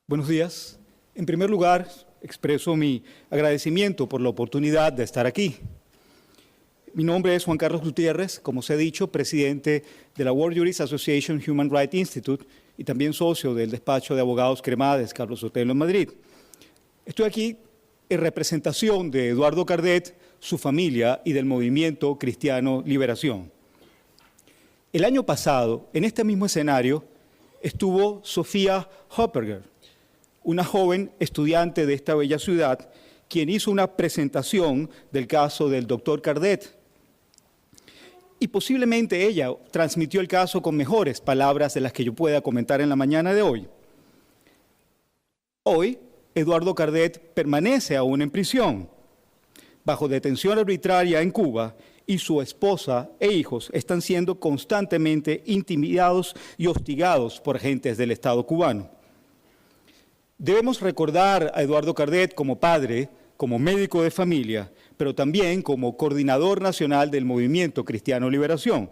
Buenos días. En primer lugar, expreso mi agradecimiento por la oportunidad de estar aquí. Mi nombre es Juan Carlos Gutiérrez, como se ha dicho, presidente de la World Jurist Association Human Rights Institute y también socio del despacho de abogados Cremades, Carlos Sotelo en Madrid. Estoy aquí en representación de Eduardo Cardet, su familia y del movimiento Cristiano Liberación. El año pasado, en este mismo escenario, estuvo Sofía Hopperger, una joven estudiante de esta bella ciudad, quien hizo una presentación del caso del doctor Cardet. Y posiblemente ella transmitió el caso con mejores palabras de las que yo pueda comentar en la mañana de hoy. Hoy, Eduardo Cardet permanece aún en prisión, bajo detención arbitraria en Cuba, y su esposa e hijos están siendo constantemente intimidados y hostigados por agentes del Estado cubano. Debemos recordar a Eduardo Cardet como padre, como médico de familia, pero también como coordinador nacional del Movimiento Cristiano Liberación.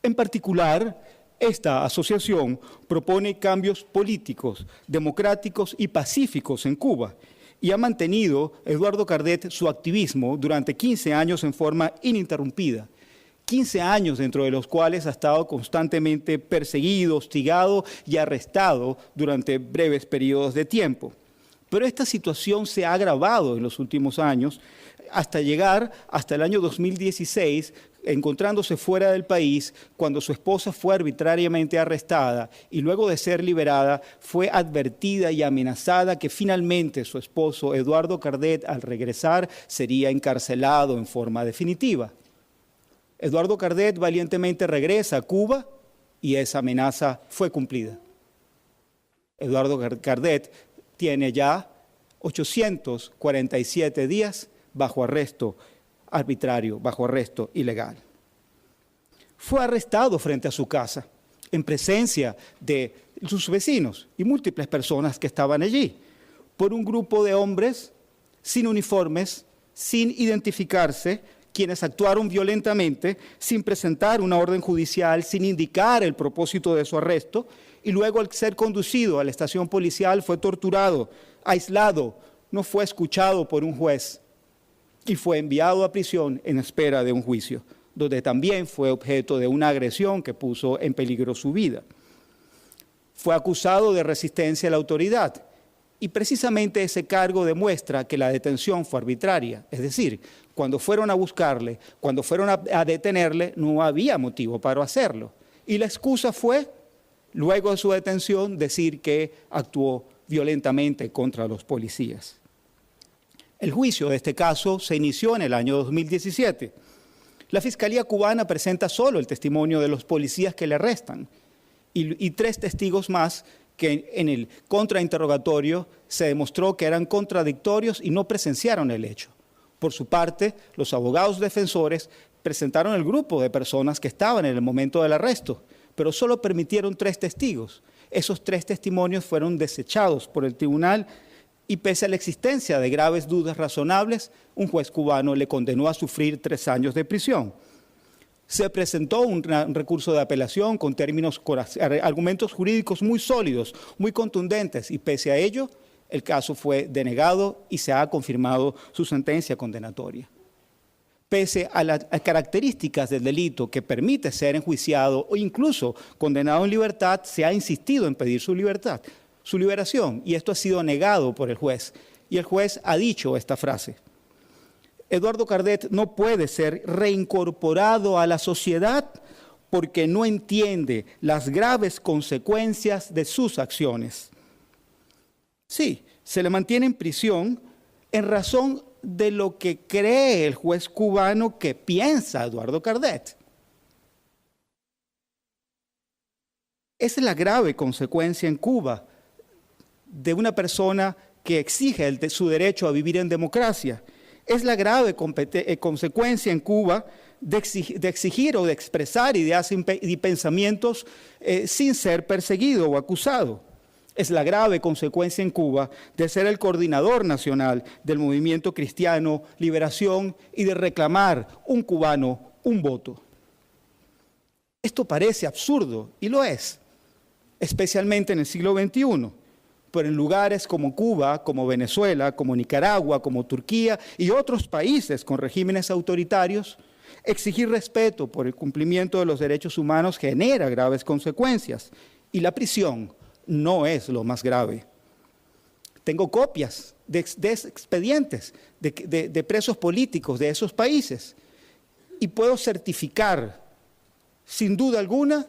En particular, esta asociación propone cambios políticos, democráticos y pacíficos en Cuba, y ha mantenido Eduardo Cardet su activismo durante 15 años en forma ininterrumpida. 15 años dentro de los cuales ha estado constantemente perseguido, hostigado y arrestado durante breves periodos de tiempo. Pero esta situación se ha agravado en los últimos años hasta llegar hasta el año 2016, encontrándose fuera del país cuando su esposa fue arbitrariamente arrestada y luego de ser liberada fue advertida y amenazada que finalmente su esposo Eduardo Cardet al regresar sería encarcelado en forma definitiva. Eduardo Cardet valientemente regresa a Cuba y esa amenaza fue cumplida. Eduardo Cardet tiene ya 847 días bajo arresto arbitrario, bajo arresto ilegal. Fue arrestado frente a su casa, en presencia de sus vecinos y múltiples personas que estaban allí, por un grupo de hombres sin uniformes, sin identificarse, quienes actuaron violentamente, sin presentar una orden judicial, sin indicar el propósito de su arresto, y luego al ser conducido a la estación policial fue torturado, aislado, no fue escuchado por un juez y fue enviado a prisión en espera de un juicio, donde también fue objeto de una agresión que puso en peligro su vida. Fue acusado de resistencia a la autoridad y precisamente ese cargo demuestra que la detención fue arbitraria, es decir, cuando fueron a buscarle, cuando fueron a detenerle, no había motivo para hacerlo. Y la excusa fue, luego de su detención, decir que actuó violentamente contra los policías. El juicio de este caso se inició en el año 2017. La Fiscalía cubana presenta solo el testimonio de los policías que le arrestan y 3 testigos más que en el contrainterrogatorio se demostró que eran contradictorios y no presenciaron el hecho. Por su parte, los abogados defensores presentaron el grupo de personas que estaban en el momento del arresto, pero solo permitieron 3 testigos. Esos 3 testimonios fueron desechados por el tribunal y pese a la existencia de graves dudas razonables, un juez cubano le condenó a sufrir 3 años de prisión. Se presentó un recurso de apelación con argumentos jurídicos muy sólidos, muy contundentes, y pese a ello, el caso fue denegado y se ha confirmado su sentencia condenatoria. Pese a las características del delito que permite ser enjuiciado o incluso condenado en libertad, se ha insistido en pedir su libertad, su liberación, y esto ha sido negado por el juez. Y el juez ha dicho esta frase: Eduardo Cardet no puede ser reincorporado a la sociedad porque no entiende las graves consecuencias de sus acciones. Sí, se le mantiene en prisión en razón de lo que cree el juez cubano que piensa Eduardo Cardet. Esa es la grave consecuencia en Cuba de una persona que exige su derecho a vivir en democracia. Es la grave consecuencia en Cuba de exigir o de expresar ideas y pensamientos sin ser perseguido o acusado. Es la grave consecuencia en Cuba de ser el coordinador nacional del Movimiento Cristiano Liberación y de reclamar un cubano, un voto. Esto parece absurdo, y lo es, especialmente en el siglo XXI, pero en lugares como Cuba, como Venezuela, como Nicaragua, como Turquía y otros países con regímenes autoritarios, exigir respeto por el cumplimiento de los derechos humanos genera graves consecuencias y la prisión no es lo más grave. Tengo copias de expedientes de presos políticos de esos países y puedo certificar, sin duda alguna,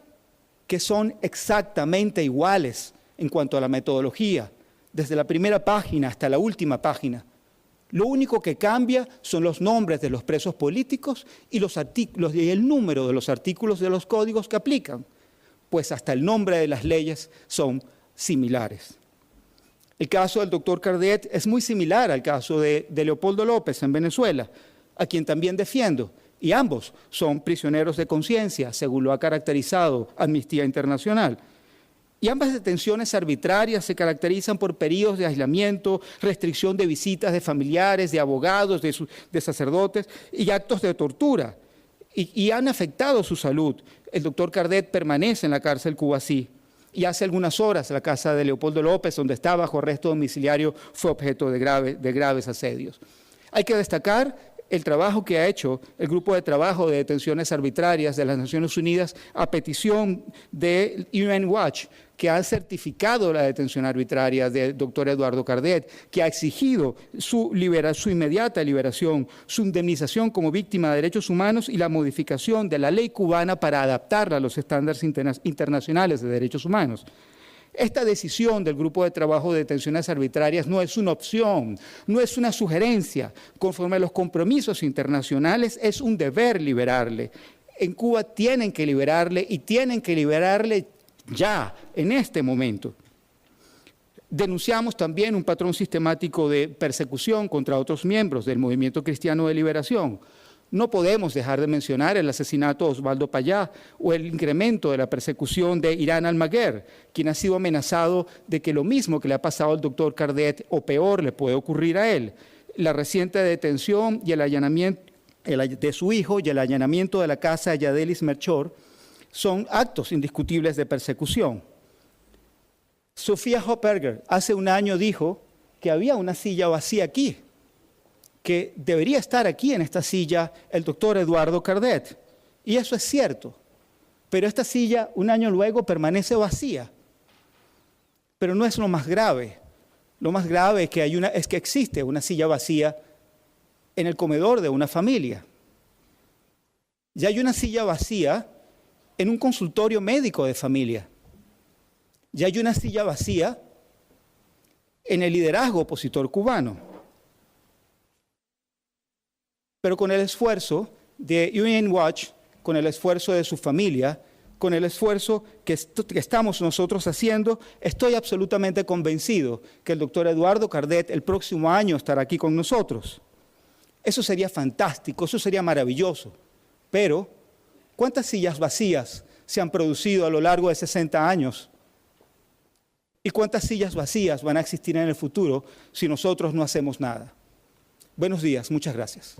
que son exactamente iguales en cuanto a la metodología, desde la primera página hasta la última página. Lo único que cambia son los nombres de los presos políticos y el número de los artículos de los códigos que aplican, pues hasta el nombre de las leyes son similares. El caso del doctor Cardet es muy similar al caso de Leopoldo López en Venezuela, a quien también defiendo, y ambos son prisioneros de conciencia, según lo ha caracterizado Amnistía Internacional. Y ambas detenciones arbitrarias se caracterizan por periodos de aislamiento, restricción de visitas de familiares, de abogados, de sacerdotes y actos de tortura. Y han afectado su salud. El doctor Cardet permanece en la cárcel Cubasí. Y hace algunas horas la casa de Leopoldo López, donde está bajo arresto domiciliario, fue objeto de graves asedios. Hay que destacar el trabajo que ha hecho el Grupo de Trabajo de Detenciones Arbitrarias de las Naciones Unidas a petición de UN Watch, que ha certificado la detención arbitraria del doctor Eduardo Cardet, que ha exigido su inmediata liberación, su indemnización como víctima de derechos humanos y la modificación de la ley cubana para adaptarla a los estándares internacionales de derechos humanos. Esta decisión del Grupo de Trabajo de Detenciones Arbitrarias no es una opción, no es una sugerencia. Conforme a los compromisos internacionales, es un deber liberarle. En Cuba tienen que liberarle y tienen que liberarle ya, en este momento. Denunciamos también un patrón sistemático de persecución contra otros miembros del Movimiento Cristiano de Liberación. No podemos dejar de mencionar el asesinato de Osvaldo Payá o el incremento de la persecución de Irán Almaguer, quien ha sido amenazado de que lo mismo que le ha pasado al doctor Cardet o peor le puede ocurrir a él. La reciente detención y el allanamiento de su hijo y el allanamiento de la casa de Yadelis Melchor son actos indiscutibles de persecución. Sofía Hopperger hace un año dijo que había una silla vacía aquí, que debería estar aquí en esta silla el doctor Eduardo Cardet. Y eso es cierto, pero esta silla un año luego permanece vacía. Pero no es lo más grave. Lo más grave es que existe una silla vacía en el comedor de una familia. Ya hay una silla vacía en un consultorio médico de familia. Ya hay una silla vacía en el liderazgo opositor cubano. Pero con el esfuerzo de UN Watch, con el esfuerzo de su familia, con el esfuerzo que estamos nosotros haciendo, estoy absolutamente convencido que el doctor Eduardo Cardet el próximo año estará aquí con nosotros. Eso sería fantástico, eso sería maravilloso. Pero, ¿cuántas sillas vacías se han producido a lo largo de 60 años? ¿Y cuántas sillas vacías van a existir en el futuro si nosotros no hacemos nada? Buenos días, muchas gracias.